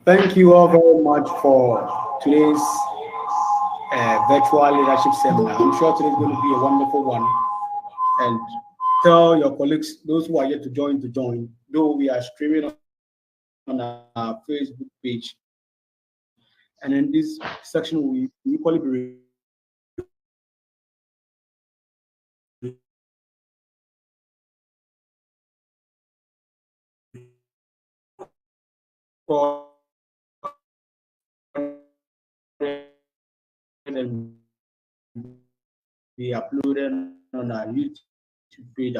Thank you all very much for today's virtual leadership seminar. I'm sure today's going to be a wonderful one. And tell your colleagues, those who are yet to join, though we are streaming on our Facebook page. And in this section, we equally be and be uploaded on our YouTube page.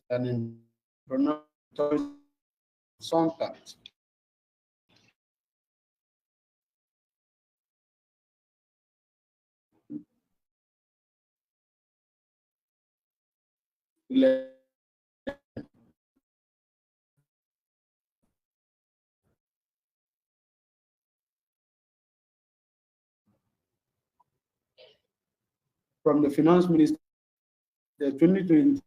And entrepreneurship sometimes. From the finance minister, the 2020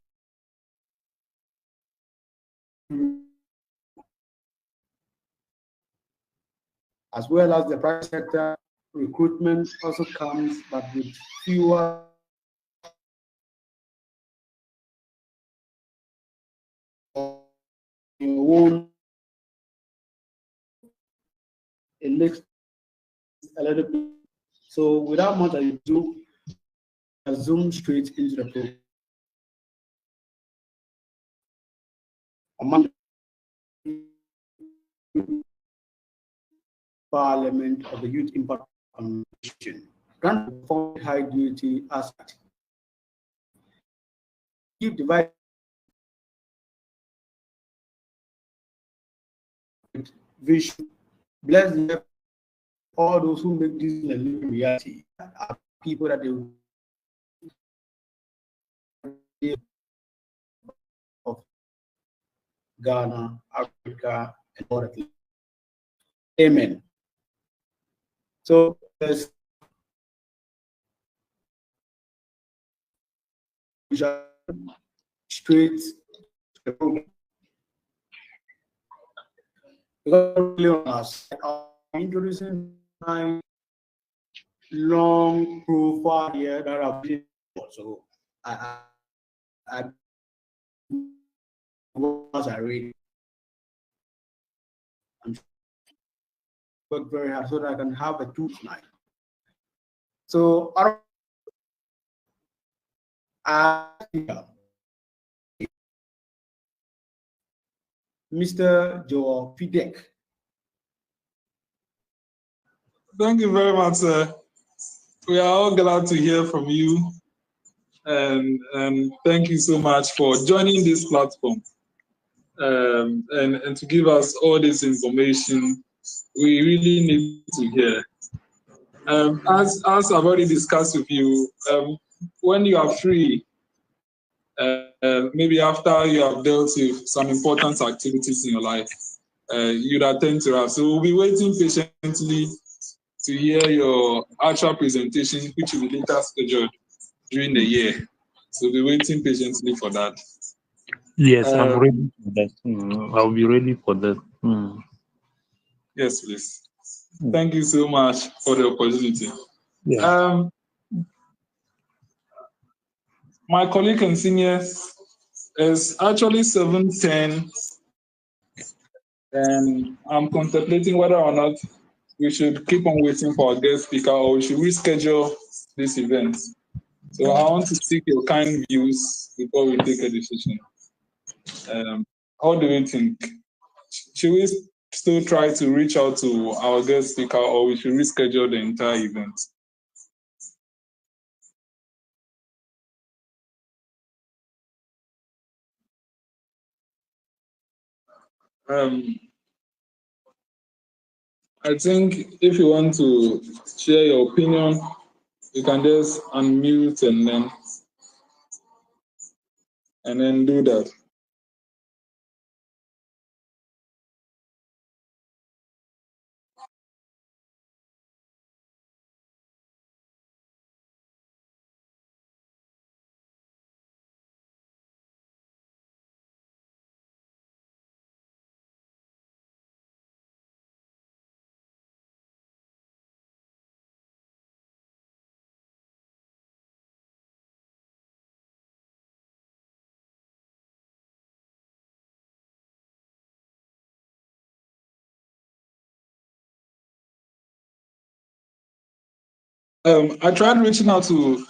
as well as the private sector recruitment also comes, but with fewer it makes a little bit. So without much ado, I zoom straight into the program. Among Parliament of the Youth Impact Commission, grant high duty aspect. Keep divided vision. Bless them, all those who make this a living reality are people that they will of Ghana, Africa, and all that. Amen. So there's straight to the program. Because introducing my long profile here that I've been so I was I read. I'm work very hard so that I can have a tool tonight. So Mr. Kofi Deque. Thank you very much, sir. We are all glad to hear from you, and thank you so much for joining this platform and to give us all this information we really need to hear. As I've already discussed with you, when you are free, maybe after you have dealt with some important activities in your life, you'd attend to us. So we'll be waiting patiently to hear your actual presentation, which will be later scheduled during the year. So we'll be waiting patiently for that. Yes, I'm ready for that. I'll be ready for that. Yes, please. Thank you so much for the opportunity. Yeah. My colleague and seniors is actually 7:10, and I'm contemplating whether or not we should keep on waiting for our guest speaker or we should reschedule this event. So I want to seek your kind views before we take a decision. How do you think? Should we still try to reach out to our guest speaker or we should reschedule the entire event? I think if you want to share your opinion you can just unmute and then do that. I tried reaching out to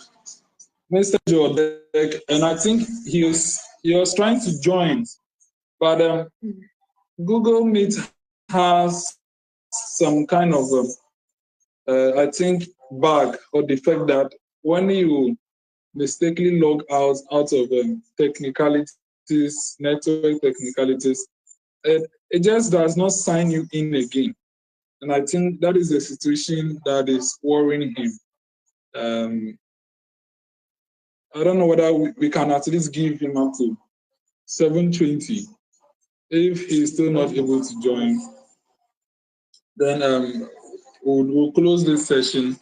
Mr. Deque, and I think he was trying to join, but Google Meet has some kind of I think bug or defect that when you mistakenly log out of technicalities, network technicalities, it just does not sign you in again. And I think that is a situation that is worrying him. I don't know whether we can at least give him up to 7:20. If he's still not able to join, then we'll close this session.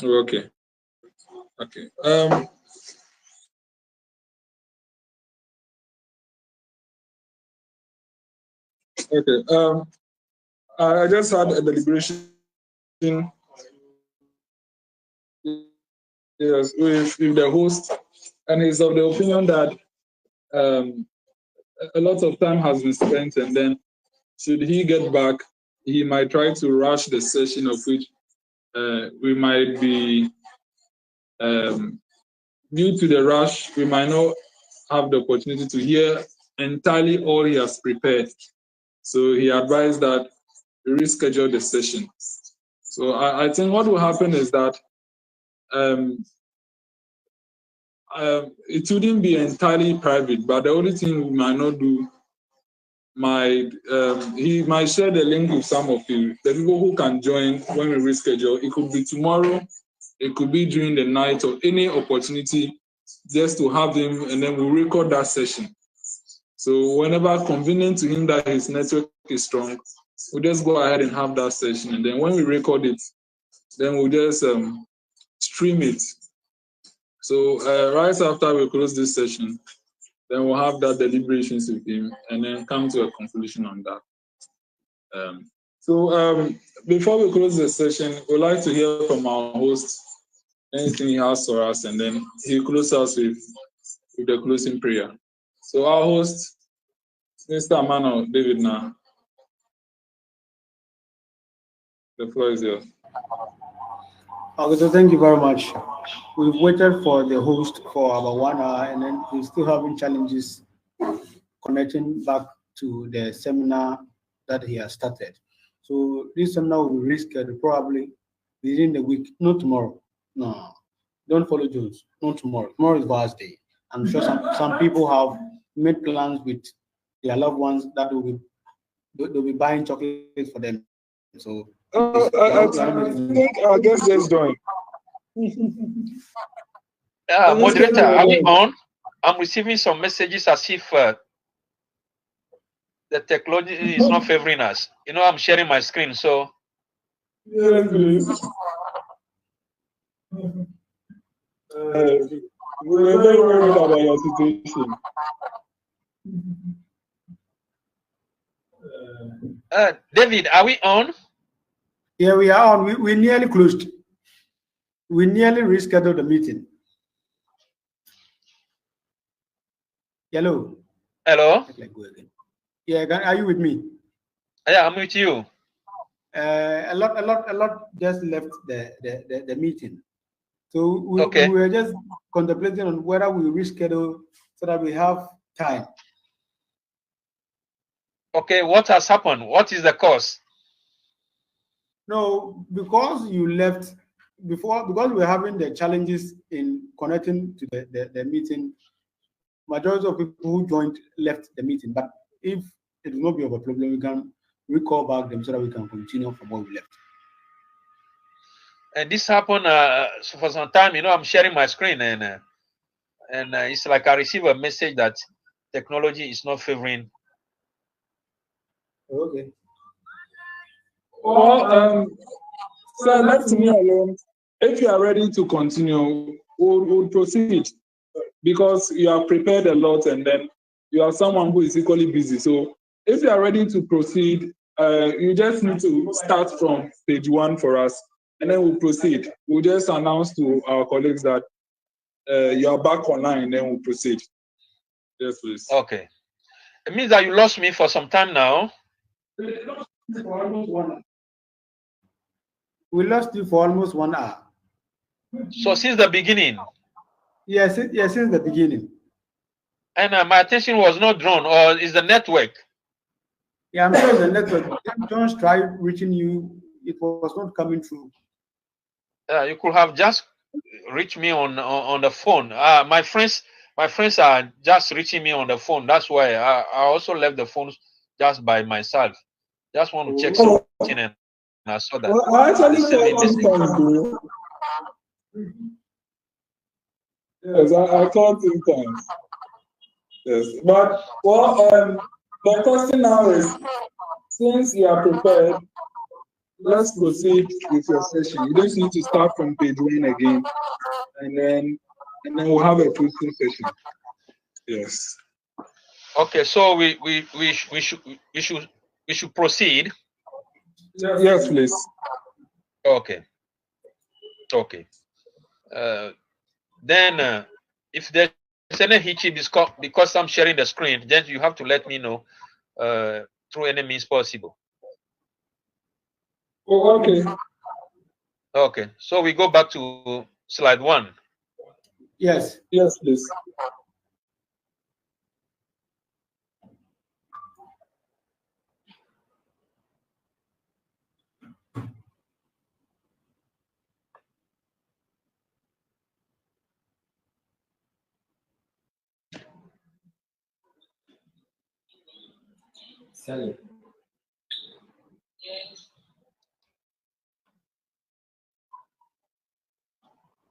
Okay. Okay. I just had a deliberation. Yes, with the host, and he's of the opinion that a lot of time has been spent, and then should he get back, he might try to rush the session, of which we might be, due to the rush, we might not have the opportunity to hear entirely all he has prepared. So he advised that we reschedule the session. So I think what will happen is that it wouldn't be entirely private, but the only thing we might not do, he might share the link with some of you, the people who can join when we reschedule. It could be tomorrow, it could be during the night, or any opportunity just to have him, and then we'll record that session. So whenever convenient to him that his network is strong, we'll just go ahead and have that session, and then when we record it, then we'll just stream it. So right after we close this session, then we'll have that deliberations with him, and then come to a conclusion on that. Before we close the session, we'd like to hear from our host, anything he has for us, and then he'll close us with the closing prayer. So our host, Mr. Amanor David Narh, the floor is yours. Okay, so thank you very much. We've waited for the host for about 1 hour, and then we're still having challenges connecting back to the seminar that he has started. So this seminar will be rescheduled probably within the week, not tomorrow. No, don't follow Jones. Not tomorrow. Tomorrow is Thursday. I'm sure some people have made plans with their loved ones that they'll be buying chocolates for them. So I think our guest just joined. Moderator, are we on? I'm receiving some messages as if the technology is not favoring us. You know, I'm sharing my screen, so. Yes, please. We're very worried about your situation. David, are we on? Yeah, we are on. We nearly closed. We nearly rescheduled the meeting. Hello. Hello. Yeah, are you with me? Yeah, I'm with you. A lot just left the meeting. So we were just contemplating on whether we reschedule so that we have time. Okay, what has happened? What is the cause? No, because you left before, because we're having the challenges in connecting to the meeting. majority of people who joined left the meeting. But if it will not be of a problem, we can recall back them so that we can continue from where we left. And this happened so for some time. I'm sharing my screen, and it's like I receive a message that technology is not favoring. Okay. Well, so left me alone. If you are ready to continue, we'll proceed, because you have prepared a lot, and then you are someone who is equally busy. So if you are ready to proceed, you just need to start from page 1 for us, and then we'll proceed. We'll just announce to our colleagues that you are back online, then we'll proceed. Yes, please. Okay. It means that you lost me for some time now. We lost you for almost 1 hour. So since the beginning? Yes, since the beginning. And my attention was not drawn, or is the network? Yeah, I'm sure the network. John's tried reaching you. It was not coming through. You could have just reached me on the phone. My friends are just reaching me on the phone. That's why I also left the phone just by myself. Just want to check something, and I saw that. Well, I actually saw sometimes. Yes, I called sometimes. Yes, but the question now is, since you are prepared, let's proceed with your session. You just need to start from page 1 again, and then we'll have a two session. Yes. Okay, so we should proceed. Yes, please. Okay. Then if there's any hitchy because I'm sharing the screen, then you have to let me know through any means possible. Oh, okay. Okay, so we go back to slide 1. Yes. Yes, please. Sally.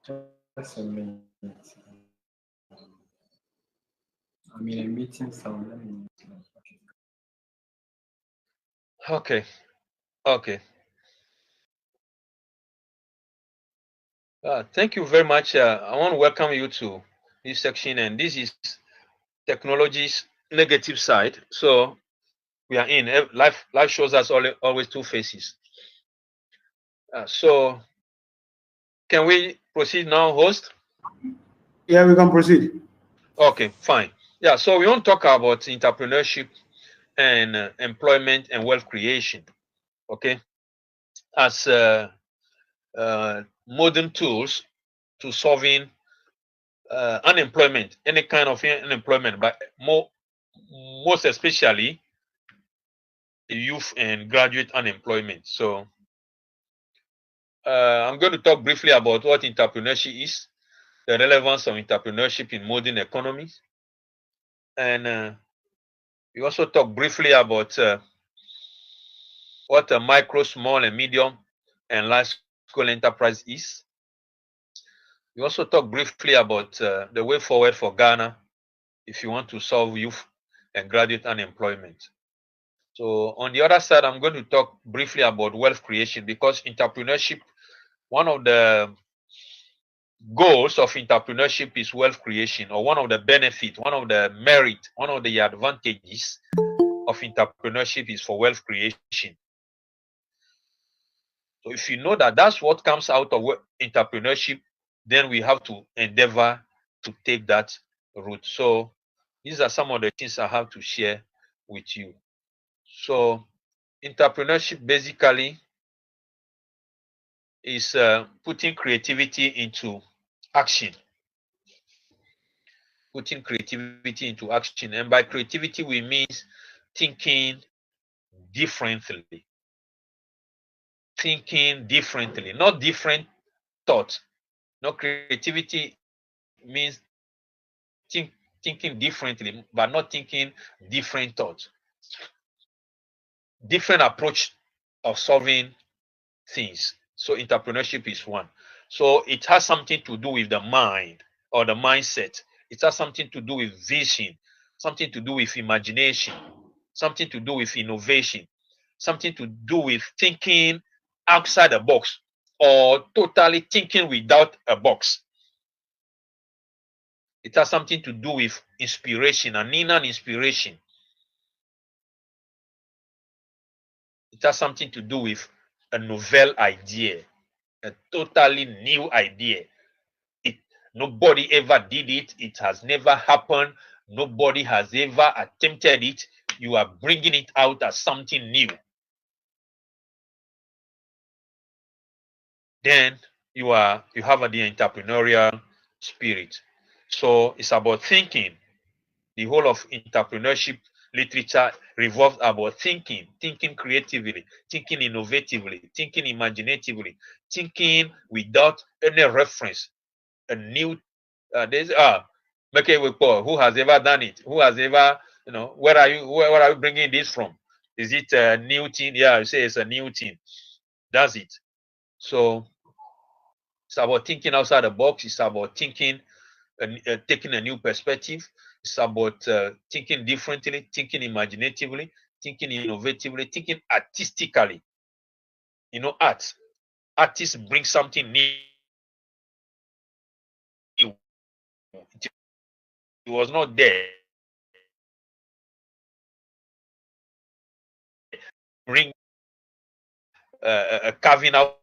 Just a minute. I'm in a meeting, so let me. Okay. Thank you very much. I want to welcome you to this section, and this is technology's negative side. So we are in life shows us always two faces. So can we proceed now, host? Yeah, we can proceed. Okay, fine. Yeah, so we want to talk about entrepreneurship and employment and wealth creation. Okay, as modern tools to solving unemployment, any kind of unemployment, but most especially youth and graduate unemployment. So I'm going to talk briefly about what entrepreneurship is, the relevance of entrepreneurship in modern economies, and we also talk briefly about what a micro, small, and medium and large scale enterprise is. We also talk briefly about the way forward for Ghana if you want to solve youth and graduate unemployment. So on the other side, I'm going to talk briefly about wealth creation, because entrepreneurship, one of the goals of entrepreneurship is wealth creation, or one of the benefits, one of the merit, one of the advantages of entrepreneurship is for wealth creation. So if you know that that's what comes out of entrepreneurship, then we have to endeavor to take that route. So these are some of the things I have to share with you. So entrepreneurship basically is putting creativity into action. Putting creativity into action. And by creativity, we mean thinking differently. Thinking differently, not different thoughts. No, creativity means thinking differently, but not thinking different thoughts. Different approach of solving things. So entrepreneurship is one. So it has something to do with the mind or the mindset. It has something to do with vision, something to do with imagination, something to do with innovation, something to do with thinking outside the box or totally thinking without a box. It has something to do with inspiration, an inner inspiration. It has something to do with a novel idea, a totally new idea. Nobody ever did it. It has never happened. Nobody has ever attempted it. You are bringing it out as something new. Then you have the entrepreneurial spirit. So it's about thinking. The whole of entrepreneurship literature revolves about thinking creatively, thinking innovatively, thinking imaginatively, thinking without any reference. A new make it with Paul. Who has ever done it? Who has ever, where are you bringing this from? Is it a new thing? Yeah, you say it's a new thing. That's it. So it's about thinking outside the box. It's about thinking, taking a new perspective. It's about thinking differently, thinking imaginatively, thinking innovatively, thinking artistically. Artists bring something new. It was not there. Bring a carving out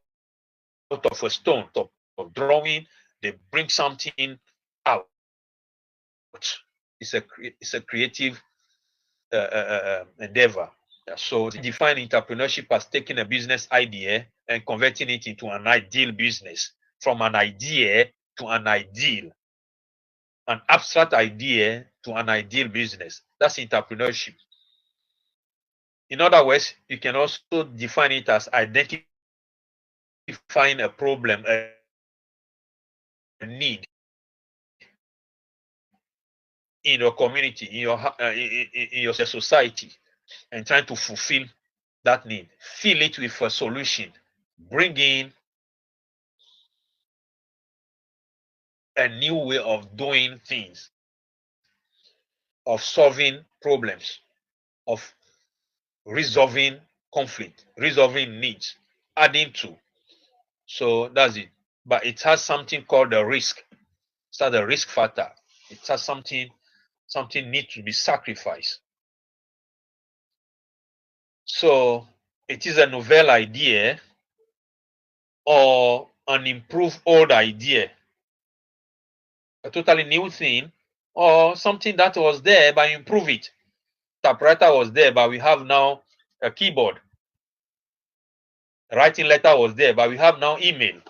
of a stone, of drawing. They bring something out. It's a creative endeavor. So define entrepreneurship as taking a business idea and converting it into an ideal business, from an idea to an ideal, an abstract idea to an ideal business. That's entrepreneurship. In other words, you can also define it as identifying a problem, a need in your community, in your society, and trying to fulfill that need. Fill it with a solution. Bring in a new way of doing things, of solving problems, of resolving conflict, resolving needs, adding to. So that's it. But it has something called the risk. It's not the risk factor. It has something needs to be sacrificed. So it is a novel idea or an improved old idea, a totally new thing, or something that was there but improve it. Typewriter was there, but we have now a keyboard. Writing letter was there, but we have now email.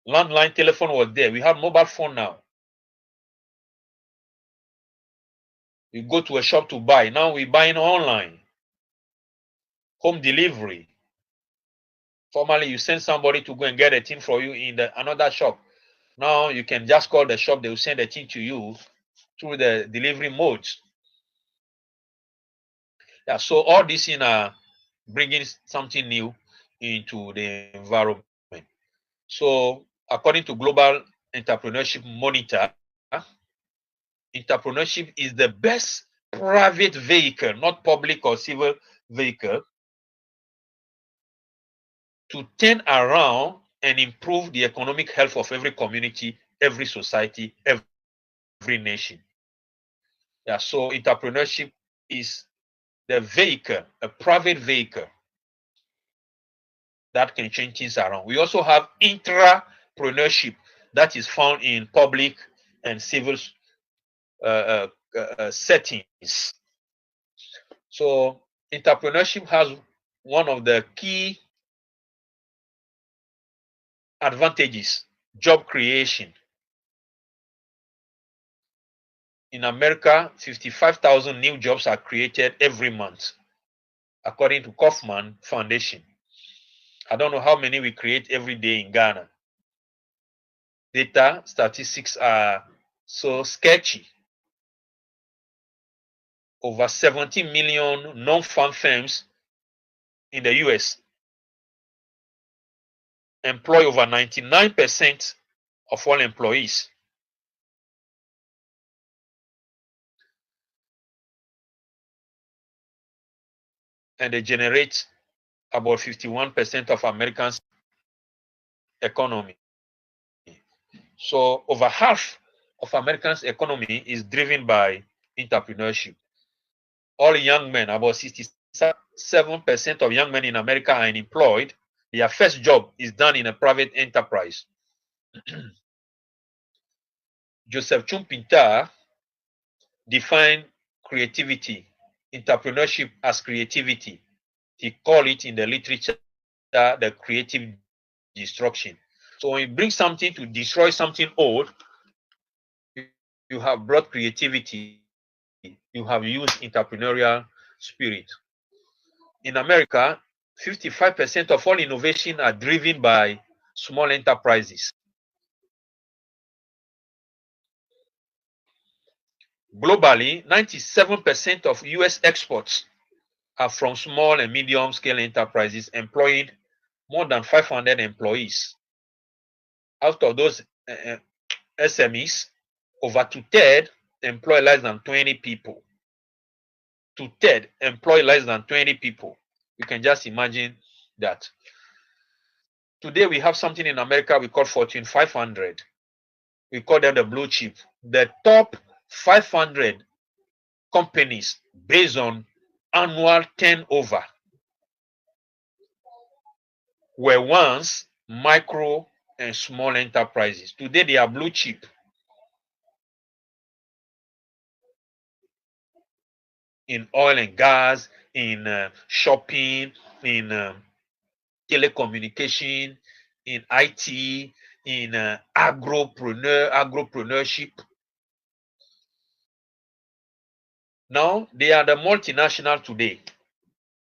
Landline telephone was there. We have mobile phone now. You go to a shop to buy. Now we're buying online. Home delivery. Formerly, you send somebody to go and get a thing for you in another shop. Now you can just call the shop. They will send a thing to you through the delivery modes. Yeah, so all this in bringing something new into the environment. So according to Global Entrepreneurship Monitor, entrepreneurship is the best private vehicle, not public or civil vehicle, to turn around and improve the economic health of every community, every society, every nation. Yeah, so entrepreneurship is the vehicle, a private vehicle that can change things around. We also have intrapreneurship that is found in public and civil settings. So entrepreneurship has one of the key advantages: job creation. In America, 55,000 new jobs are created every month, according to Kaufman Foundation. I don't know how many we create every day in Ghana. Data statistics are so sketchy. Over 17 million non-farm firms in the US employ over 99% of all employees. And they generate about 51% of Americans' economy. So over half of Americans' economy is driven by entrepreneurship. All young men, about 67% of young men in America are unemployed. Their first job is done in a private enterprise. Joseph Chumpinta defined creativity, entrepreneurship as creativity. He called it in the literature the creative destruction. So when you bring something to destroy something old, you have brought creativity, you have used entrepreneurial spirit. In America, 55% of all innovation are driven by small enterprises. Globally, 97% of US exports are from small and medium scale enterprises employing more than 500 employees. Out of those SMEs, over two-thirds employ less than 20 people. Two-thirds employ less than 20 people. You can just imagine that. Today we have something in America we call Fortune 500. We call them the blue chip. The top 500 companies based on annual turnover were once micro and small enterprises. Today they are blue chip. In oil and gas, in shopping, in telecommunication, in IT, in agropreneurship. Now they are the multinational today.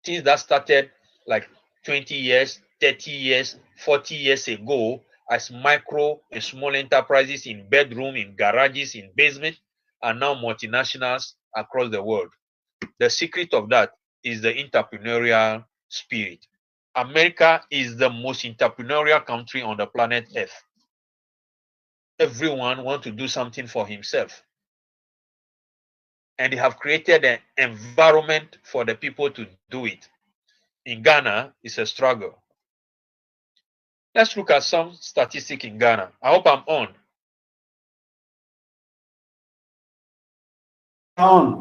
Things that started like 20 years, 30 years, 40 years ago as micro and small enterprises in bedroom, in garages, in basement, are now multinationals across the world. The secret of that is the entrepreneurial spirit. America is the most entrepreneurial country on the planet Earth. Everyone wants to do something for himself. And they have created an environment for the people to do it. In Ghana, it's a struggle. Let's look at some statistics in Ghana. I hope I'm on.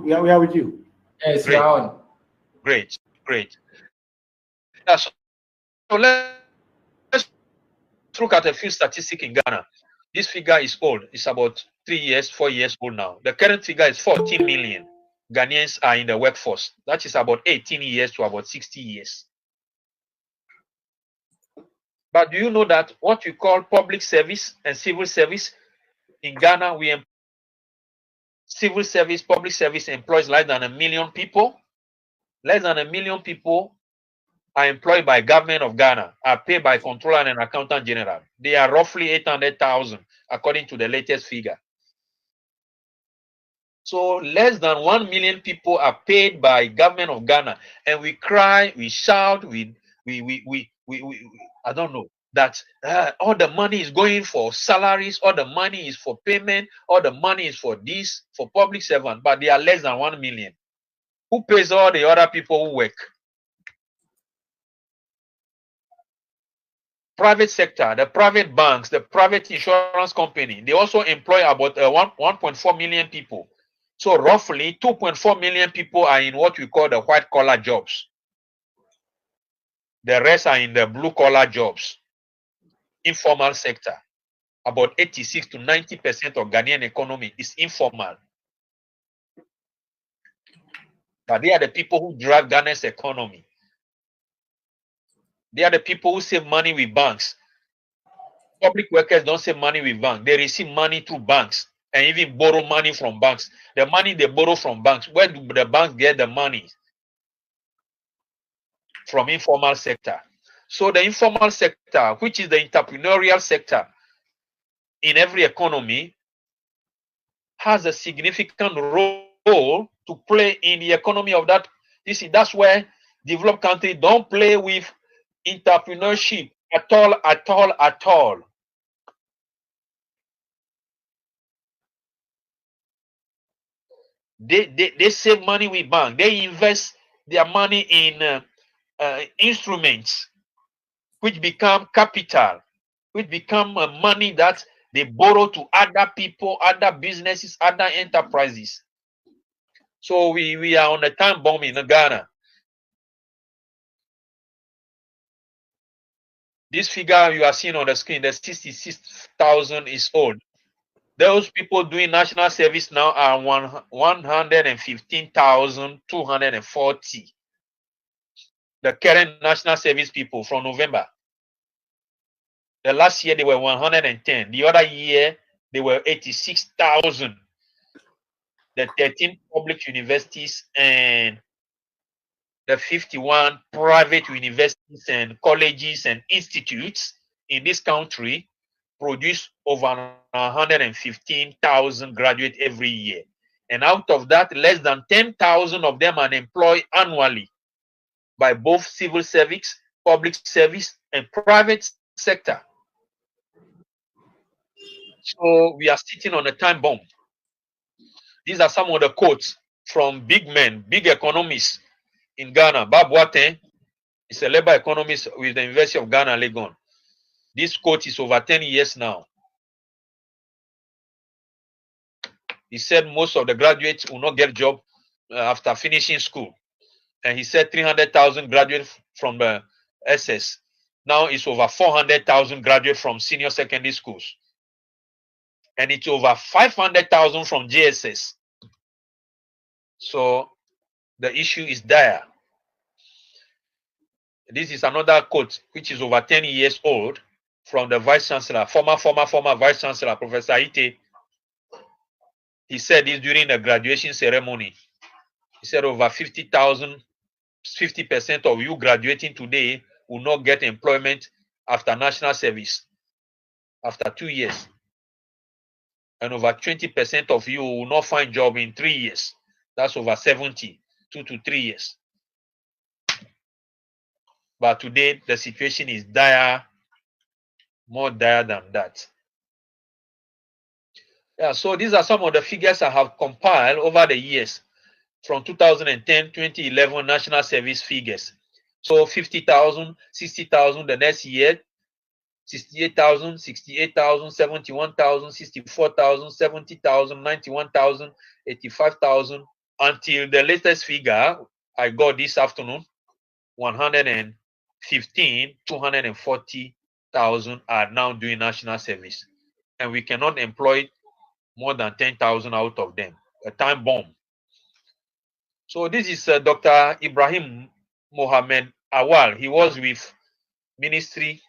We are with you. Yes, Great. you're on. Great. Yeah, so let's look at a few statistics in Ghana. This figure is old. It's about 3 years, 4 years old now. The current figure is 14 million Ghanaians are in the workforce. That is about 18 years to about 60 years. But do you know that what we call public service and civil service in Ghana, public service employs less than 1 million people. Less than 1 million people are employed by government of Ghana, are paid by controller and accountant general. They are roughly 800,000 according to the latest figure. So less than 1 million people are paid by government of Ghana, and we cry, we shout, we I don't know that all the money is going for salaries, all the money is for payment, all the money is for this, for public servant, but they are less than 1 million. Who pays all the other people who work? Private sector, the private banks, the private insurance company, they also employ about 1.4 million people. So roughly 2.4 million people are in what we call the white collar jobs. The rest are in the blue collar jobs. Informal sector. About 86 to 90% of Ghanaian economy is informal. But they are the people who drive Ghana's economy. They are the people who save money with banks. Public workers don't save money with banks. They receive money through banks and even borrow money from banks. The money they borrow from banks, where do the banks get the money? From informal sector. So the informal sector, which is the entrepreneurial sector in every economy, has a significant role to play in the economy of that. That's where developed countries don't play with entrepreneurship at all. They save money with bank. They invest their money in instruments which become capital, which become money that they borrow to other people, other businesses, other enterprises. So we are on a time bomb in Ghana. This figure you are seeing on the screen, the 66,000 is old. Those people doing national service now are 115,240. The current national service people from November. The last year they were 110. The other year they were 86,000. The 13 public universities and the 51 private universities and colleges and institutes in this country produce over 115,000 graduates every year. And out of that, less than 10,000 of them are employed annually by both civil service, public service, and private sector. So we are sitting on a time bomb. These are some of the quotes from big men, big economists in Ghana. Bob Waten is a labor economist with the University of Ghana, Legon. This quote is over 10 years now. He said most of the graduates will not get a job after finishing school. And he said 300,000 graduates from the SS. Now it's over 400,000 graduates from senior secondary schools. And it's over 500,000 from JSS. So the issue is dire. This is another quote which is over 10 years old from the Vice Chancellor, former Vice Chancellor, Professor Ite. He said this during the graduation ceremony. He said over 50% of you graduating today will not get employment after national service, after 2 years. And over 20% of you will not find job in 3 years. That's over 70, 2 to 3 years. But today, the situation is dire, more dire than that. Yeah, so these are some of the figures I have compiled over the years from 2010, 2011 national service figures. So 50,000, 60,000 the next year, 68,000, 68,000, 71,000, 64,000, 70,000, 91,000, 85,000, until the latest figure I got this afternoon, 115, 240,000 are now doing national service. And we cannot employ more than 10,000 out of them. A time bomb. So this is Dr. Ibrahim Mohammed Awal. He was with Ministry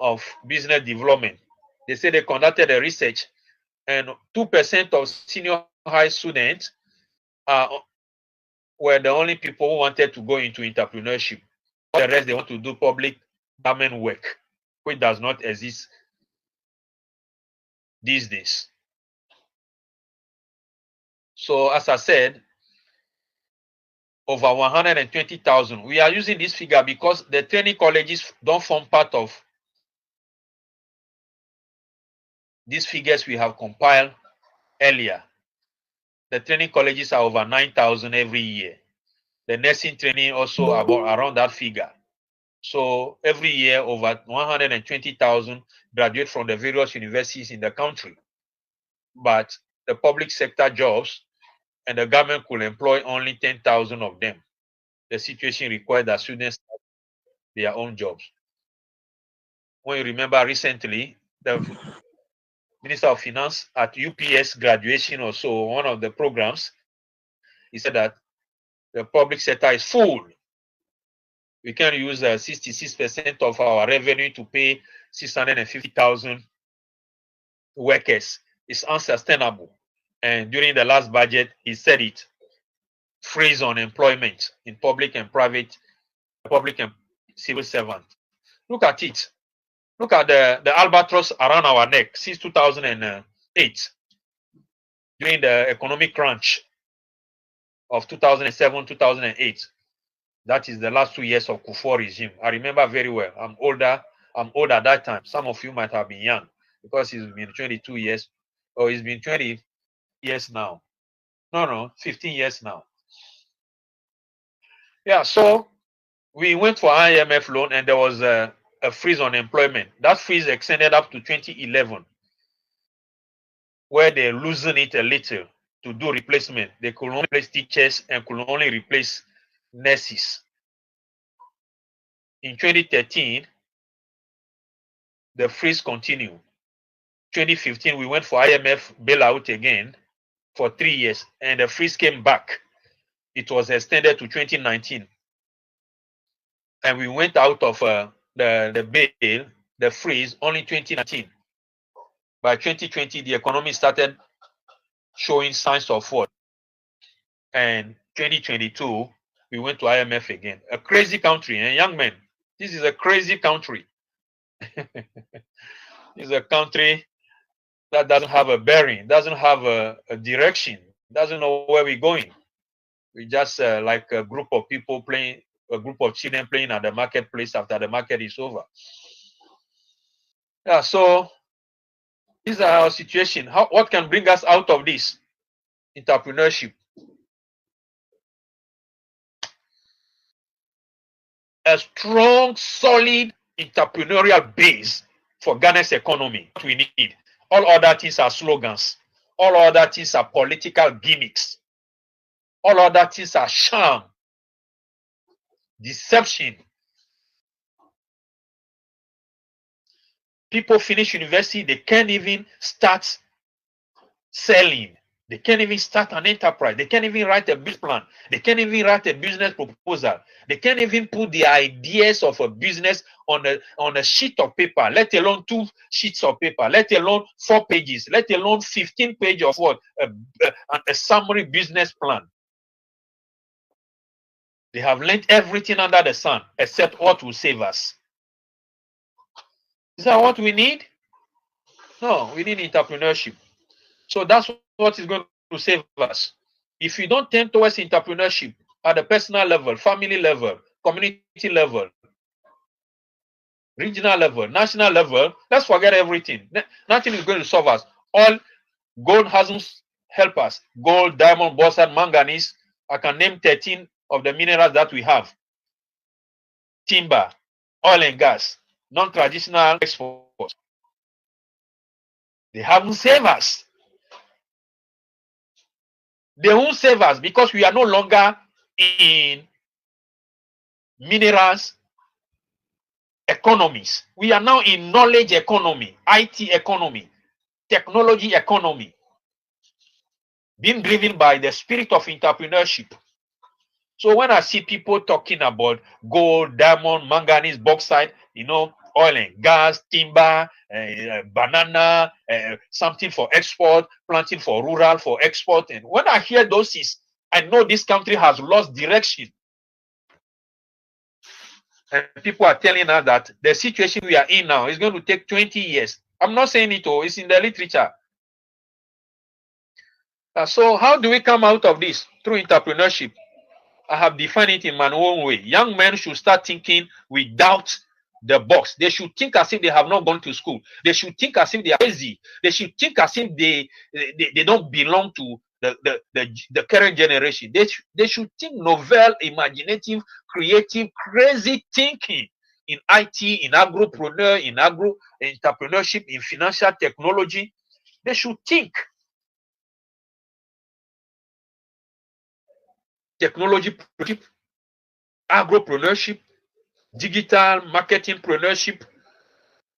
of Business Development. They say they conducted a research and 2% of senior high students were the only people who wanted to go into entrepreneurship. The rest, they want to do public government work, which does not exist these days. So as I said, over 120,000. We are using this figure because the training colleges don't form part of these figures we have compiled earlier. The training colleges are over 9,000 every year. The nursing training also about around that figure. So every year over 120,000 graduate from the various universities in the country. But the public sector jobs and the government could employ only 10,000 of them. The situation requires that students have their own jobs. When you remember recently, the Minister of Finance at UPS graduation or so, one of the programs, he said that the public sector is full. We can use 66% of our revenue to pay 650,000 workers. It's unsustainable. And during the last budget, he said it. Freeze on employment in public and private, public and civil servants. Look at it. Look at the albatross around our neck since 2008. during the economic crunch of 2007, 2008. That is the last 2 years of Kufuor regime. I remember very well. I'm old at that time. Some of you might have been young because it's been 22 years, or it's been 20 years now. No, 15 years now. Yeah, so we went for IMF loan and there was a freeze on employment. That freeze extended up to 2011, where they loosened it a little to do replacement. They could only replace teachers and could only replace nurses. In 2013, the freeze continued. 2015, we went for IMF bailout again for 3 years, and the freeze came back. It was extended to 2019. And we went out of the bail, the freeze, only 2019. By 2020, the economy started showing signs of what? And 2022, we went to IMF again. A crazy country, and young men, this is a crazy country. It's a country that doesn't have a bearing, doesn't have a direction, doesn't know where we're going. We just like a group of people playing, a group of children playing at the marketplace after the market is over. Yeah, so this is our situation. What can bring us out of this? Entrepreneurship. A strong, solid entrepreneurial base for Ghana's economy. What we need. All other things are slogans. All other things are political gimmicks. All other things are sham, deception. People finish university, they can't even start selling. They can't even start an enterprise. They can't even write a business plan. They can't even write a business proposal. They can't even put the ideas of a business on a sheet of paper, let alone 2 sheets of paper, let alone 4 pages, let alone 15 pages of what? A summary business plan. They have learned everything under the sun except what will save us. Is that what we need? No, we need entrepreneurship. So that's what is going to save us. If you don't turn towards entrepreneurship at the personal level, family level, community level, regional level, national level, let's forget everything. Nothing is going to solve us. All gold hasn't helped us. Gold, diamond, bauxite, manganese. I can name 13 of the minerals that we have. Timber, oil and gas, non-traditional exports. They haven't saved us. They won't save us because we are no longer in minerals economies. We are now in knowledge economy, IT economy, technology economy, being driven by the spirit of entrepreneurship. So when I see people talking about gold, diamond, manganese, bauxite, oil and gas, timber, banana, something for export, planting for rural, for export. And when I hear those things, I know this country has lost direction. And people are telling us that the situation we are in now is going to take 20 years. I'm not saying it all, it's in the literature. So how do we come out of this? Through entrepreneurship. I have defined it in my own way. Young men should start thinking without the box. They should think as if they have not gone to school. They should think as if they are lazy. They should think as if they don't belong to the current generation. They should think novel, imaginative, creative, crazy thinking in IT, in agropreneur, in entrepreneurship, in financial technology. They should think. Technology, agropreneurship, digital marketingpreneurship,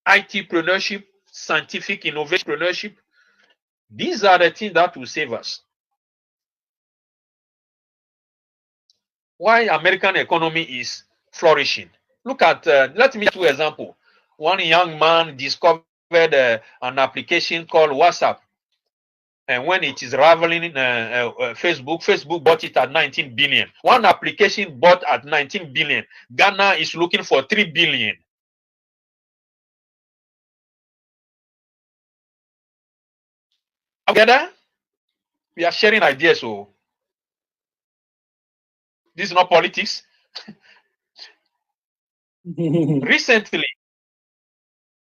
ITpreneurship, scientific innovationpreneurship. These are the things that will save us. Why American economy is flourishing? Look at, let me give you an example. One young man discovered an application called WhatsApp. And when it is rivaling Facebook bought it at 19 billion. One application bought at 19 billion. Ghana is looking for 3 billion. Together, We are sharing ideas. So this is not politics. Recently,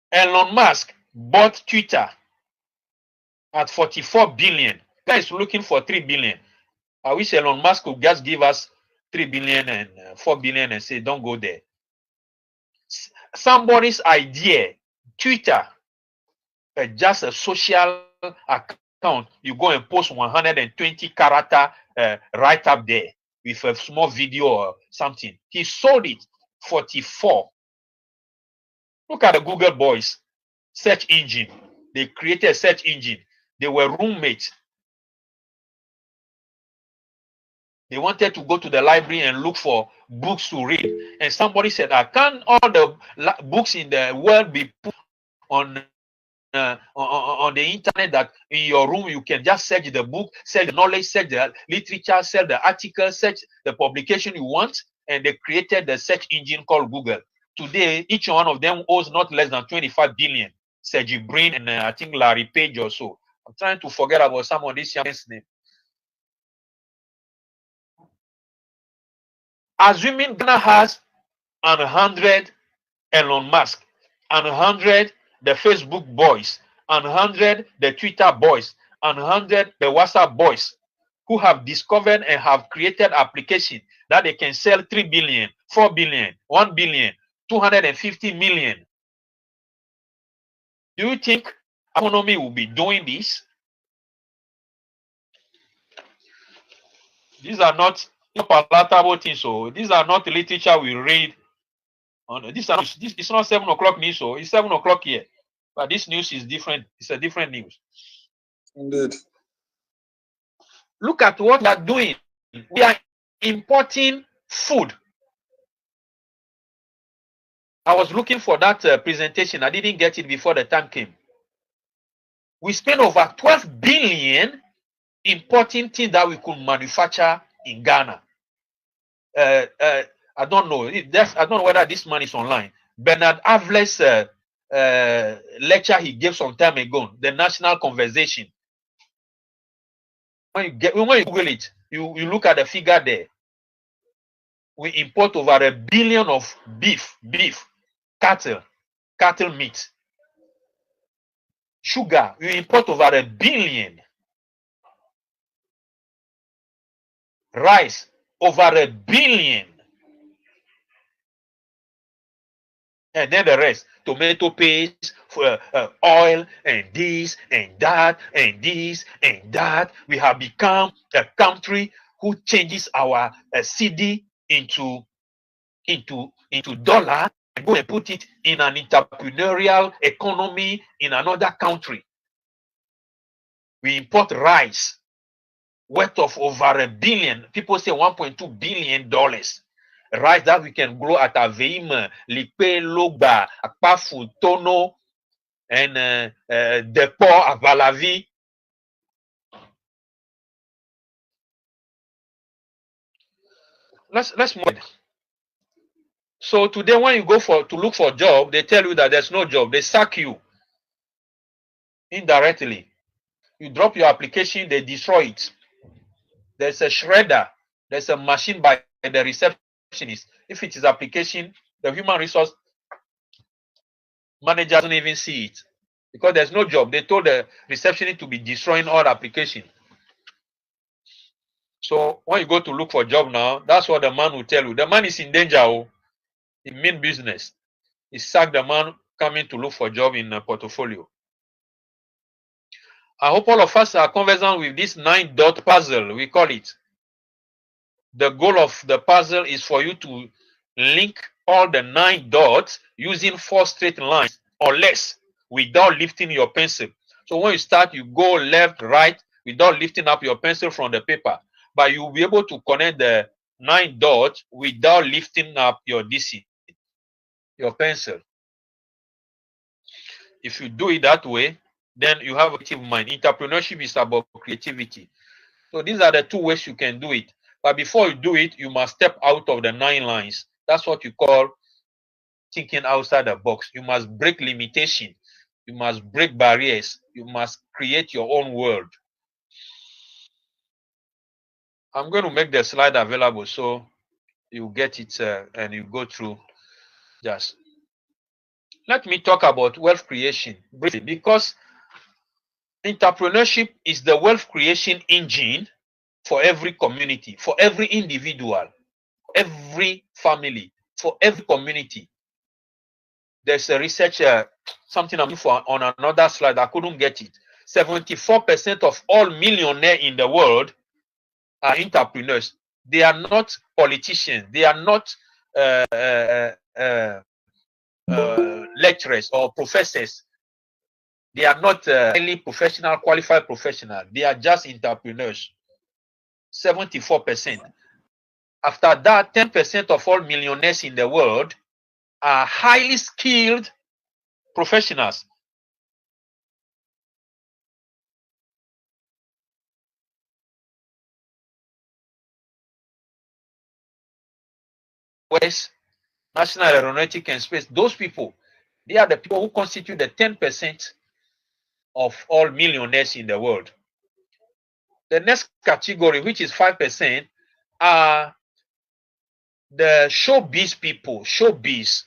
Elon Musk bought Twitter at 44 billion. Guys looking for 3 billion. I wish Elon Musk could just give us 3 billion and 4 billion and say, don't go there. Somebody's idea, Twitter, just a social account. You go and post 120 character right up there with a small video or something. He sold it 44. Look at the Google boys, search engine. They created a search engine. They were roommates. They wanted to go to the library and look for books to read. And somebody said, can all the books in the world be put on the internet, that in your room you can just search the book, search the knowledge, search the literature, search the article, search the publication you want? And they created the search engine called Google. Today, each one of them owes not less than 25 billion. Sergey Brin and I think Larry Page or so. I'm trying to forget about some of these young men's names. Assuming Ghana has 100 Elon Musk, and 100 the Facebook boys, and 100 the Twitter boys, and 100 the WhatsApp boys who have discovered and have created application that they can sell 3 billion, 4 billion, 1 billion, 250 million. Do you think economy will be doing this? These are not palatable things. So these are not literature we read. This it's not 7 o'clock news. So it's 7 o'clock here, but this news is different. It's a different news. Indeed. Look at what we are doing. We are importing food. I was looking for that presentation. I didn't get it before the time came. We spent over 12 billion importing things that we could manufacture in Ghana. I don't know. I don't know whether this man is online. Bernard Avle's lecture he gave some time ago, the national conversation. When you Google it, you look at the figure there. We import over 1 billion of beef, cattle meat. Sugar, we import over 1 billion. Rice, over 1 billion. And then the rest, tomato paste, oil, and this, and that, and this, and that. We have become a country who changes our cedi into dollar and go and put it in an entrepreneurial economy in another country. We import rice worth of over 1 billion. People say $1.2 billion. Rice that we can grow at Aveim, Lipe, Logba, Akpafu, Tono, and Depot, Avalavi. Let's move on. So today, when you go to look for a job, they tell you that there's no job. They sack you indirectly. You drop your application, they destroy it. There's a shredder. There's a machine by the receptionist. If it is application, the human resource manager doesn't even see it because there's no job. They told the receptionist to be destroying all application. So when you go to look for a job now, that's what the man will tell you. The man is in danger. Oh. He mean business. He sacked the man coming to look for a job in a portfolio. I hope all of us are conversant with this 9-dot puzzle, we call it. The goal of the puzzle is for you to link all the 9 dots using 4 straight lines or less without lifting your pencil. So when you start, you go left, right, without lifting up your pencil from the paper. But you'll be able to connect the 9 dots without lifting up your DC, your pencil. If you do it that way, then you have a creative mind. Entrepreneurship is about creativity. So these are the 2 ways you can do it. But before you do it, you must step out of the 9 lines. That's what you call thinking outside the box. You must break limitation. You must break barriers. You must create your own world. I'm going to make the slide available so you get it and you go through. Just let me talk about wealth creation briefly, because entrepreneurship is the wealth creation engine for every community, for every individual, every family, for every community. There's a research, something I'm for on another slide. I couldn't get it. 74% of all millionaires in the world are entrepreneurs. They are not politicians. They are not lecturers or professors. They are not highly professional, qualified professional. They are just entrepreneurs. 74%. After that, 10% of all millionaires in the world are highly skilled professionals. West, National Aeronautic and Space, those people, they are the people who constitute the 10% of all millionaires in the world. The next category, which is 5%, are the showbiz people, showbiz.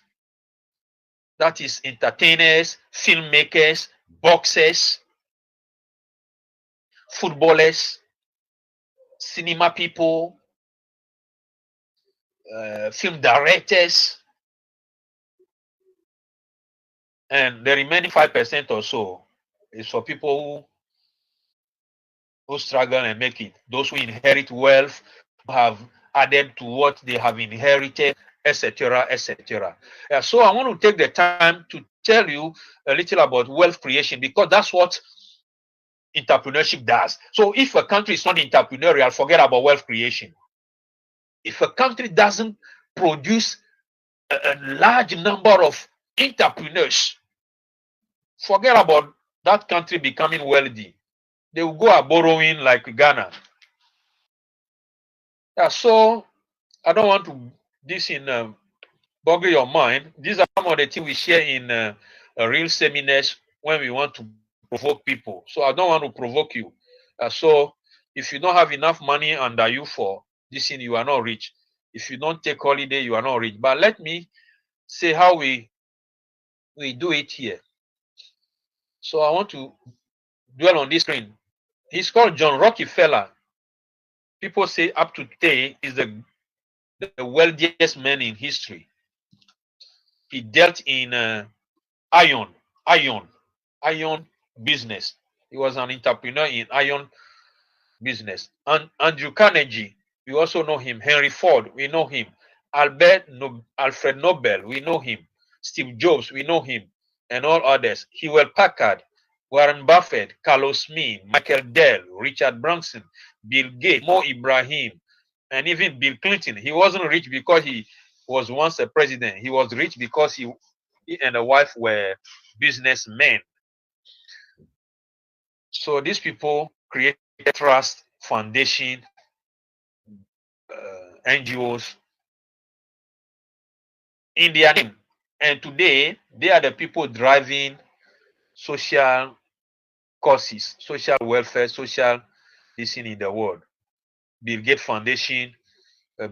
That is entertainers, filmmakers, boxers, footballers, cinema people, film directors, and the remaining 5% or so is for people who struggle and make it. Those who inherit wealth, who have added to what they have inherited, etc., etc. So I want to take the time to tell you a little about wealth creation, because that's what entrepreneurship does. So if a country is not entrepreneurial, forget about wealth creation. If a country doesn't produce a large number of entrepreneurs, forget about that country becoming wealthy. They will go borrowing like Ghana. So I don't want to this in boggle your mind. These are some of the things we share in real seminars when we want to provoke people. So I don't want to provoke you. So if you don't have enough money under you for this thing, you are not rich. If you don't take holiday, you are not rich. But let me say how we do it here. So I want to dwell on this screen. He's called John Rockefeller. People say up to today is the wealthiest man in history. He dealt in iron business. He was an entrepreneur in iron business. And Andrew Carnegie, we also know him. Henry Ford, we know him. Alfred Nobel, we know him. Steve Jobs, we know him, and all others. Hewlett Packard, Warren Buffett, Carlos Slim, Michael Dell, Richard Branson, Bill Gates, Mo Ibrahim, and even Bill Clinton. He wasn't rich because he was once a president. He was rich because he and the wife were businessmen. So these people created trust, foundation, NGOs in their name. And today, they are the people driving social causes, social welfare, social this in the world. Bill Gates Foundation,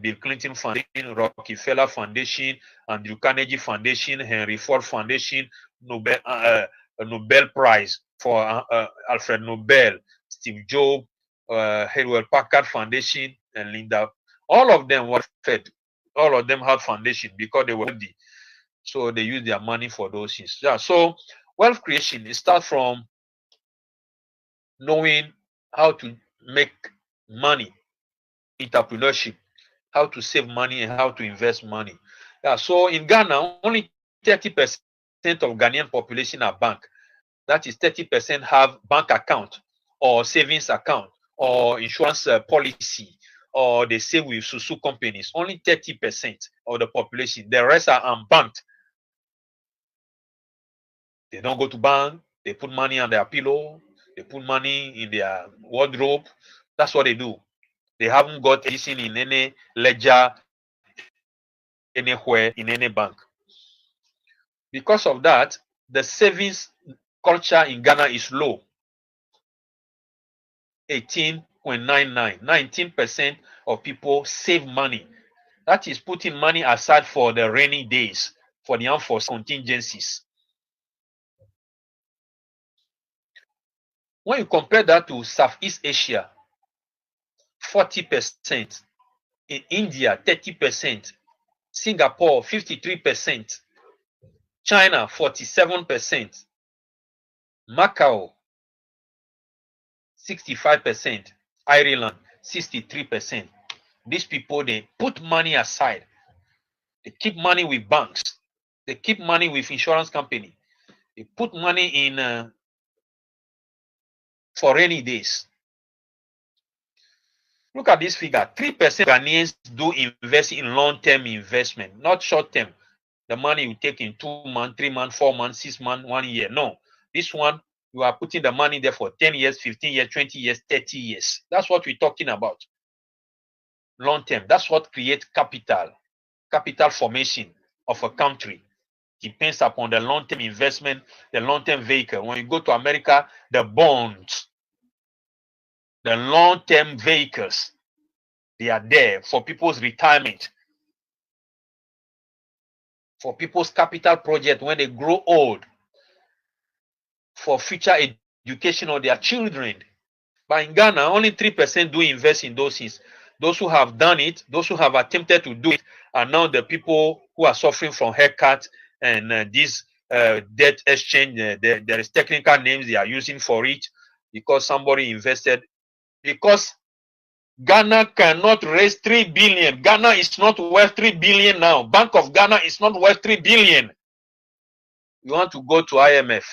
Bill Clinton Foundation, Rockefeller Foundation, Andrew Carnegie Foundation, Henry Ford Foundation, Nobel Prize for Alfred Nobel, Steve Jobs, Hewlett Packard Foundation, and Linda. All of them were fed. All of them had foundation because they were wealthy. So they use their money for those things. Yeah. So wealth creation, it starts from knowing how to make money, entrepreneurship, how to save money and how to invest money. Yeah. So in Ghana, only 30% of Ghanaian population are bank. That is 30% have bank account or savings account or insurance policy, or they save with Susu companies. Only 30% of the population. The rest are unbanked. They don't go to bank. They put money on their pillow. They put money in their wardrobe. That's what they do. They haven't got anything in any ledger anywhere in any bank. Because of that, the savings culture in Ghana is low. 18 19.99. 19% of people save money. That is putting money aside for the rainy days, for the unforeseen contingencies. When you compare that to Southeast Asia, 40%, in India, 30%, Singapore, 53%, China, 47%, Macau, 65%, Ireland, 63%. These people, they put money aside. They keep money with banks. They keep money with insurance company. They put money in for rainy days. Look at this figure. 3% Ghanaians do invest in long-term investment, not short-term. The money you take in 2 months, 3 months, 4 months, 6 months, 1 year. No. This one, you are putting the money there for 10 years, 15 years, 20 years, 30 years. That's what we're talking about. Long-term. That's what creates capital. Capital formation of a country depends upon the long-term investment, the long-term vehicle. When you go to America, the bonds, the long-term vehicles, they are there for people's retirement, for people's capital project when they grow old, for future education of their children. But in Ghana, only 3% do invest in those things. Those who have done it, those who have attempted to do it, are now the people who are suffering from haircut and this debt exchange. There is technical names they are using for it because somebody invested. Because Ghana cannot raise 3 billion. Ghana is not worth 3 billion now. Bank of Ghana is not worth 3 billion. You want to go to IMF.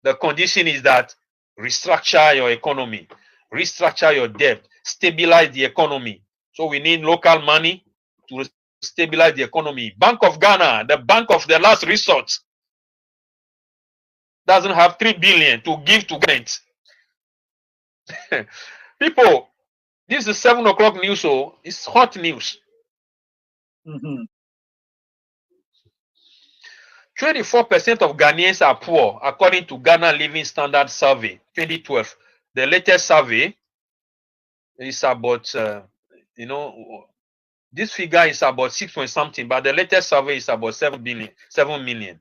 The condition is that restructure your economy, restructure your debt, stabilize the economy. So we need local money to stabilize the economy. Bank of Ghana, the bank of the last resort, doesn't have 3 billion to give to government. People, this is 7 o'clock news, so it's hot news. 24% of Ghanaians are poor, according to Ghana Living Standard Survey 2012. The latest survey is about, this figure is about 6 point something, but the latest survey is about 7 million.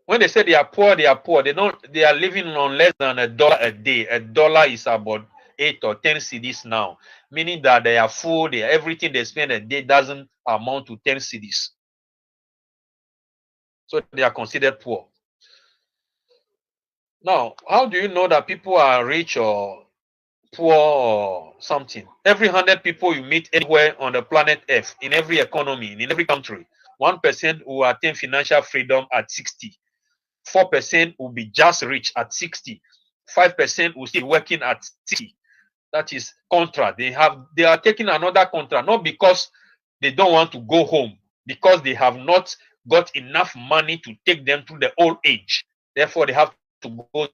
When they say they are poor, they are poor. They are living on less than $1 a day. $1 is about 8 or 10 cedis now, meaning that they are food, everything they spend a day doesn't amount to 10 cedis. So they are considered poor. Now, how do you know that people are rich or poor or something? Every 100 people you meet anywhere on the planet Earth, in every economy, in every country, 1% will attain financial freedom at 60. 4% will be just rich at 60. 5% will still working at 60. That is contract. They are taking another contract, not because they don't want to go home, because they have not got enough money to take them to the old age. Therefore, they have to go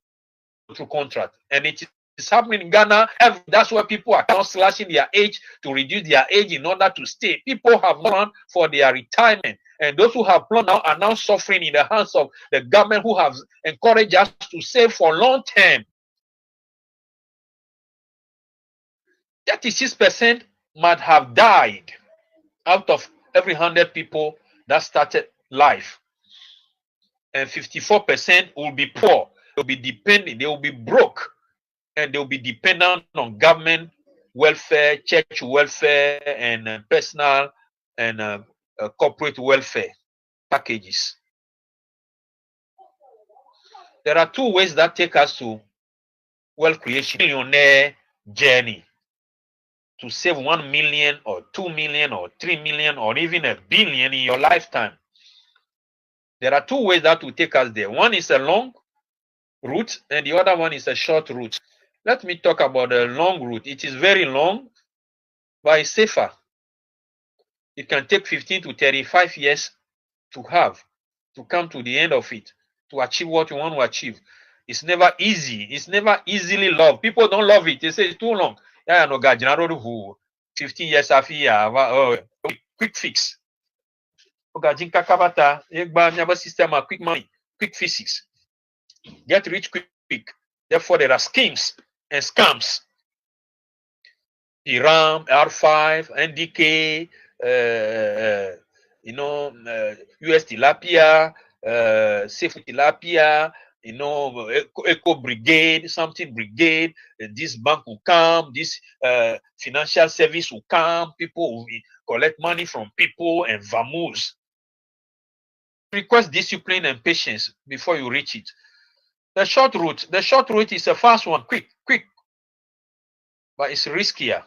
through contract. And it is happening in Ghana. That's why people are now slashing their age to reduce their age in order to stay. People have planned for their retirement. And those who have planned now are now suffering in the hands of the government, who have encouraged us to save for long term. 36% might have died out of every 100 people that started life. And 54% will be poor. They'll be dependent, they will be broke, and they'll be dependent on government welfare, church welfare, and personal and corporate welfare packages. There are 2 ways that take us to wealth creation, millionaire journey. To save 1 million or 2 million or 3 million or even $1 billion in your lifetime. There are 2 ways that will take us there. One is a long route and the other one is a short route. Let me talk about the long route. It is very long, but it's safer. It can take 15 to 35 years to come to the end of it, to achieve what you want to achieve. It's never easy. It's never easily loved. People don't love it. They say it's too long. 15 years after quick fix. System, quick money, quick fixes. Get rich quick. Therefore, there are schemes and scams. Iram, R5, NDK, US tilapia, safe tilapia, Eco Brigade, something brigade. This bank will come, this financial service will come. People will collect money from people and vamoose. Request discipline and patience before you reach it. The short route is a fast one, quick, but it's riskier.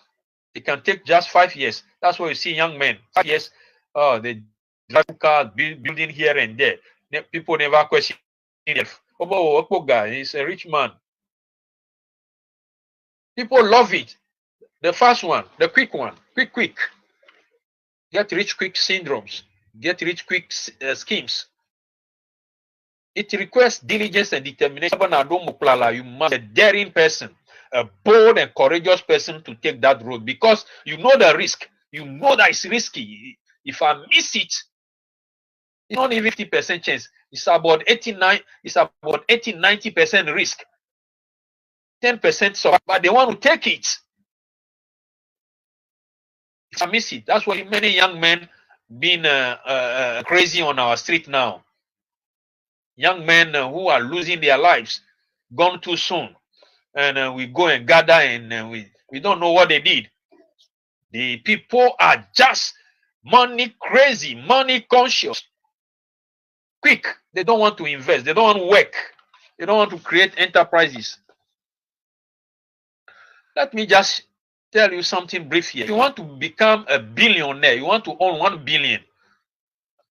It can take just 5 years. That's why you see young men, 5 years, they drive cars, building here and there. People never question it. Oh, guy, he's a rich man. People love it. The fast one, the quick one, quick. Get rich quick syndromes, get rich quick schemes. It requires diligence and determination. You must be a daring person, a bold and courageous person to take that road, because you know the risk. You know that it's risky. If I miss it, it's not even 50% chance. It's about 80-90% risk. 10% so, but they want to take it. If I miss it, that's why many young men being crazy on our street now. Young men who are losing their lives, gone too soon, and we go and gather, and we don't know what they did. The people are just money crazy, money conscious, quick. They don't want to invest. They don't want to work. They don't want to create enterprises. Let me just tell you something brief here. If you want to become a billionaire, you want to own 1 billion.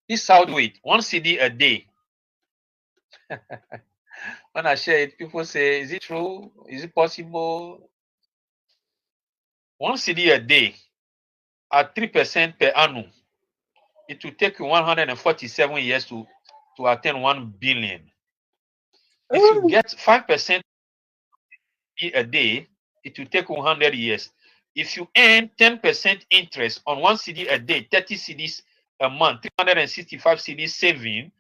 This is how to do it. 1 CD a day. When I share it, people say, is it true? Is it possible? 1 CD a day at 3% per annum. It will take you 147 years to attain 1 billion. If you get 5% a day, it will take 100 years. If you earn 10% interest on 1 CD a day, 30 CDs a month, 365 CDs saving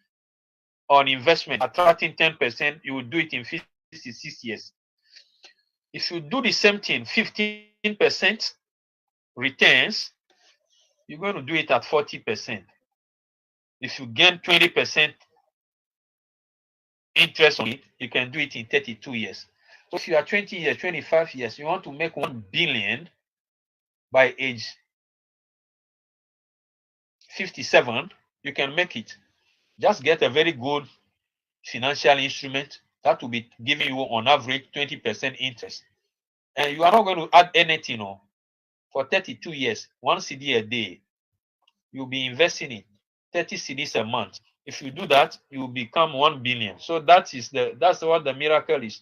on investment, attracting 10%, you will do it in 56 years. If you do the same thing, 15% returns, you're going to do it at 40%. If you gain 20% interest on it, you can do it in 32 years. So if you are 20 years, 25 years, you want to make 1 billion by age 57, you can make it. Just get a very good financial instrument that will be giving you on average 20% interest. And you are not going to add anything for 32 years, 1 CD a day. You'll be investing in 30 CDs a month. If you do that, you will become 1 billion. So that's what the miracle is.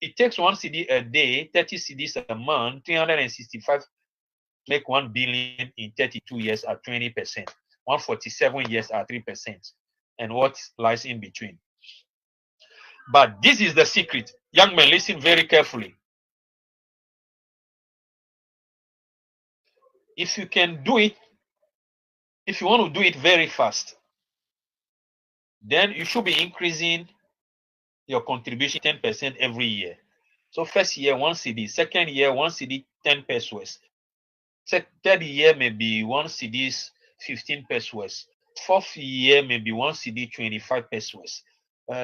It takes 1 CD a day, 30 CDs a month, 365 make 1 billion in 32 years at 20%, 147 years at 3%, and what lies in between. But this is the secret. Young men, listen very carefully. If you can do it, if you want to do it very fast, then you should be increasing your contribution 10% every year. So first year, 1 CD. Second year, 1 CD, 10 pesos. Third year, maybe 1 CD, 15 pesos. Fourth year, maybe 1 CD, 25 pesos.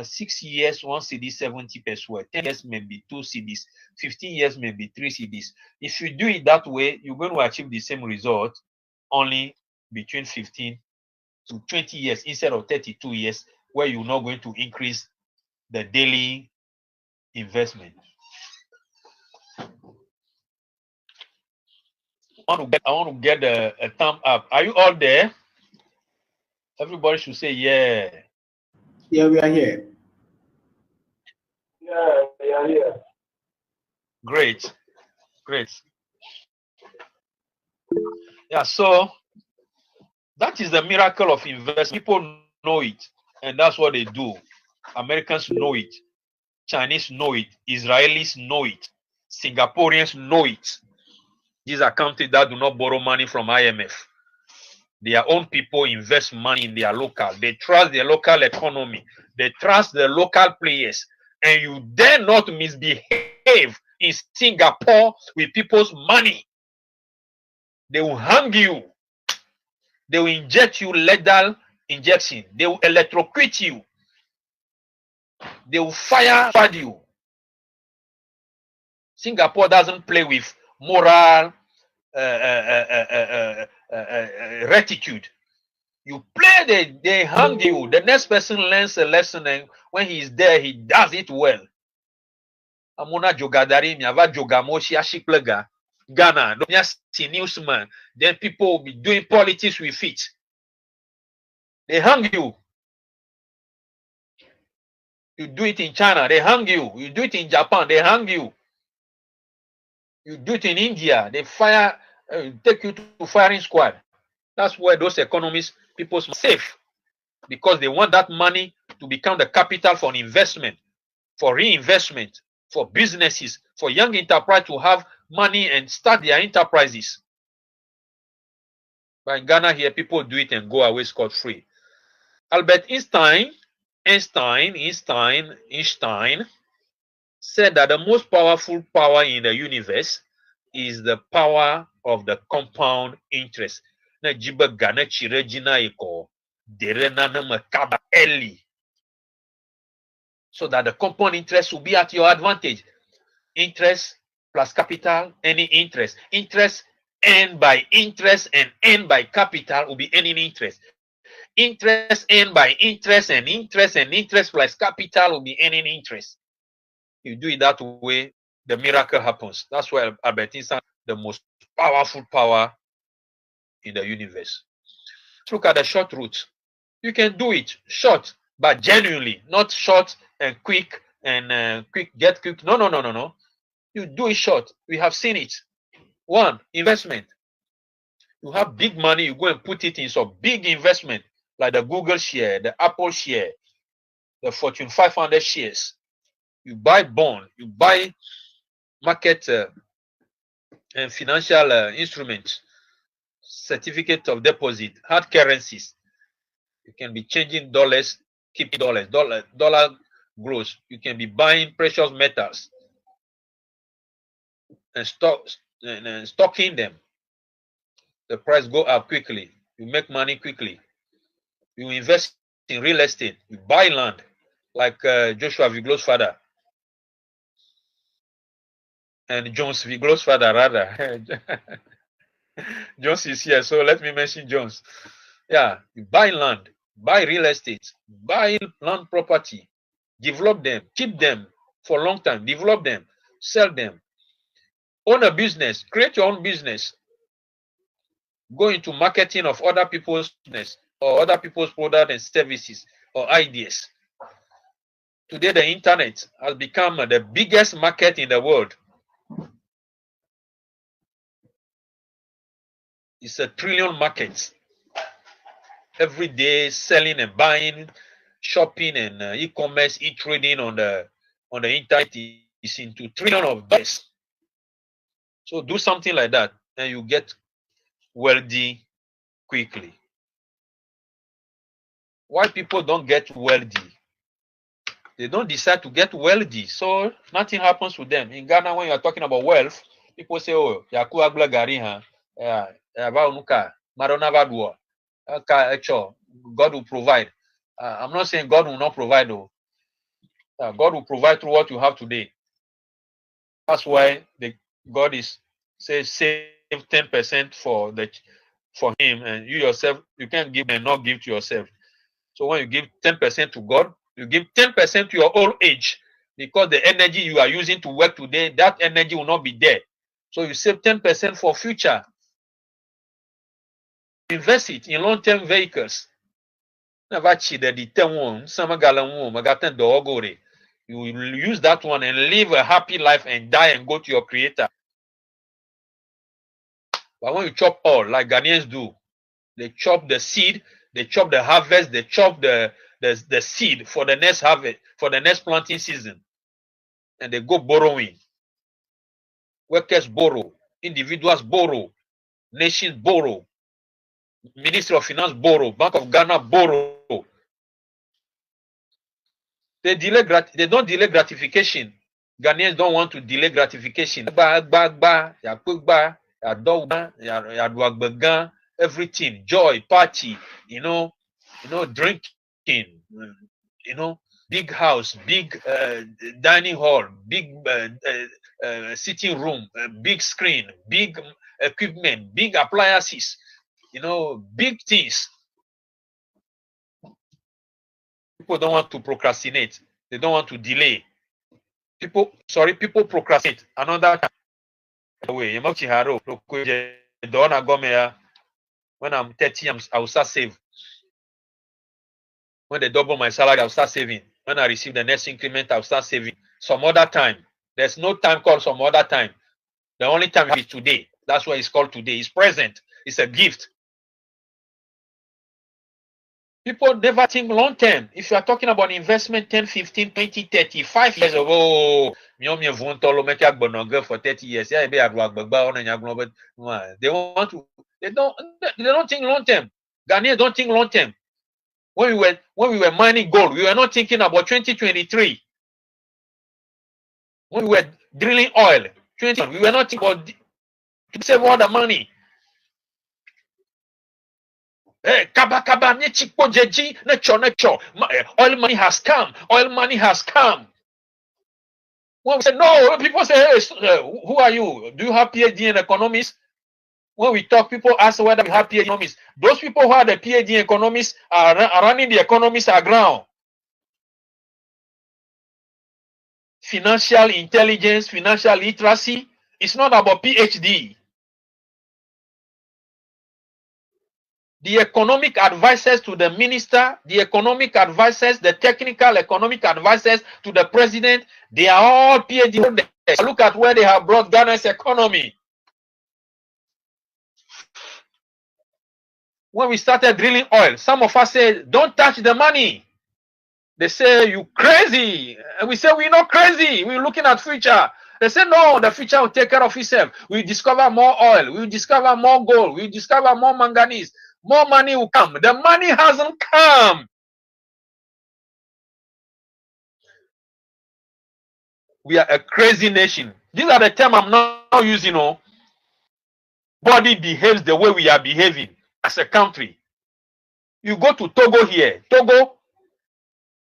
6 years, 1 CD, 70 pesos. 10 years, maybe 2 CDs. 15 years, maybe 3 CDs. If you do it that way, you're going to achieve the same result only between 15 to 20 years instead of 32 years, where you're not going to increase the daily investment. I want to get a thumb up. Are you all there? Everybody should say yeah. Yeah, we are here. Yeah, we are here. Great. Yeah, so that is the miracle of investment. People know it, and that's what they do. Americans know it. Chinese know it. Israelis know it. Singaporeans know it. These are countries that do not borrow money from IMF. Their own people invest money in their local. They trust the local economy. They trust the local players. and you dare not misbehave in Singapore with people's money, they will hang you. They will inject you lethal injection. They will electrocute you. They will fire you. Singapore doesn't play with moral rectitude. You play, they hang you. The next person learns a lesson, and when he is there, he does it well. Amona jogadari miava jogamoshi ashiplega Ghana. Don't see newsman. Then people will be doing politics with it. They hang you. You do it in China, they hang you. You do it in Japan, they hang you. You do it in India, they fire, take you to firing squad. That's where those economies, people are safe, because they want that money to become the capital for investment, for reinvestment, for businesses, for young enterprise to have money and start their enterprises. But in Ghana here, people do it and go away scot-free. Albert Einstein said that the most powerful power in the universe is the power of the compound interest. So that the compound interest will be at your advantage. Interest plus capital, any interest. Interest earned by interest and earned by capital will be earning interest. Interest earned by interest and interest plus capital will be earning interest. You do it that way, the miracle happens. That's why Albert Einstein, the most powerful power in the universe. Look at the short route. You can do it short, but genuinely, not short and quick and get quick. No. You do it short. We have seen it. One, investment. You have big money, you go and put it in some big investment, like the Google share, the Apple share, the Fortune 500 shares. You buy bond, you buy market and financial instruments, certificate of deposit, hard currencies. You can be changing dollars, keeping dollars, dollar grows. You can be buying precious metals and stocking them. The price go up quickly. You make money quickly. You invest in real estate. You buy land, like Joshua Viglo's father. And Jones Viglo's father, rather. Jones is here, so let me mention Jones. Yeah, you buy land, buy real estate, buy land property, develop them, keep them for a long time, develop them, sell them. Own a business, create your own business. Go into marketing of other people's business or other people's products and services or ideas. Today, the internet has become the biggest market in the world. It's a trillion market. Every day, selling and buying, shopping and e-commerce, e-trading on the internet is into trillion of dollars. So do something like that, and you get wealthy quickly. Why people don't get wealthy? They don't decide to get wealthy, so nothing happens to them. In Ghana, when you are talking about wealth, people say, "Oh, yaku agla gari ha, God will provide." I'm not saying God will not provide, though. God will provide through what you have today. That's why God is say save 10% for Him, and you yourself you can't give and not give to yourself. So when you give 10% to God, you give 10% to your old age, because the energy you are using to work today, that energy will not be there. So you save 10% for future. Invest it in long-term vehicles. You will use that one and live a happy life and die and go to your creator. But when you chop all, like Ghanaians do, they chop the seed, they chop the harvest, they chop the seed for the next harvest, for the next planting season. And they go borrowing. Workers borrow, individuals borrow, nations borrow, Ministry of Finance borrow, Bank of Ghana borrow. They don't delay gratification. Ghanaians don't want to delay gratification. Everything, joy, party, drinking, big house, big dining hall, big sitting room, big screen, big equipment, big appliances, big things. People don't want to procrastinate. They don't want to delay. People procrastinate. Another way, when I'm 30, I will start saving. When they double my salary, I'll start saving. When I receive the next increment, I'll start saving. Some other time. There's no time called some other time. The only time is today. That's why it's called today. It's present. It's a gift. People never think long term. If you are talking about investment 10, 15, 20, 35 years ago, for 30 years. They don't think long term. Ghanaians don't think long term. When we were mining gold, we were not thinking about 2023. When we were drilling oil, we were not thinking about to save all the money. Kaba, oil money has come. Oil money has come. When we say no, people say, hey, who are you? Do you have PhD in economics? When we talk, people ask whether we have PhD in economics. Those people who have the PhD in economics are running the economics aground. Financial intelligence, financial literacy, it's not about PhD. The economic advisors to the minister, the economic advisors, the technical economic advisors to the president, they are all PhD holders. Look at where they have brought Ghana's economy. When we started drilling oil, some of us said, don't touch the money. They say, you crazy. And we say, we're not crazy. We're looking at future. They say, no, the future will take care of itself. We discover more oil. We discover more gold. We discover more manganese. More money will come. The money hasn't come. We are a crazy nation. These are the terms I'm not using. Body behaves the way we are behaving as a country. You go to Togo here. Togo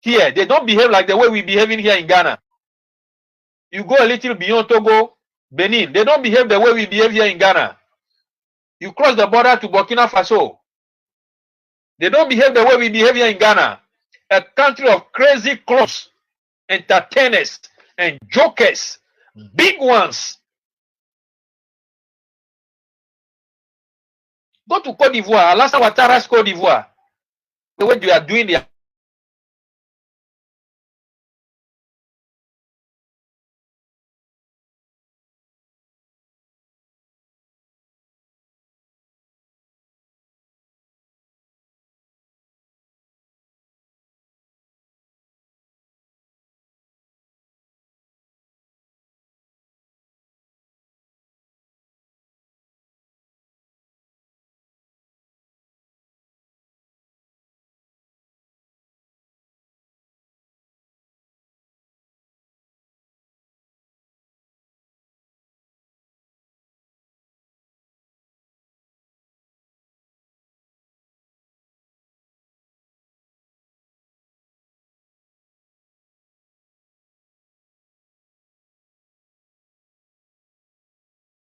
here, they don't behave like the way we're behaving here in Ghana. You go a little beyond Togo, Benin, they don't behave the way we behave here in Ghana. You cross the border to Burkina Faso, they don't behave the way we behave here in Ghana. A country of crazy clothes, entertainers, and jokers, big ones. Go to Cote d'Ivoire, Alassane Ouattara's Cote d'Ivoire. The way they are doing their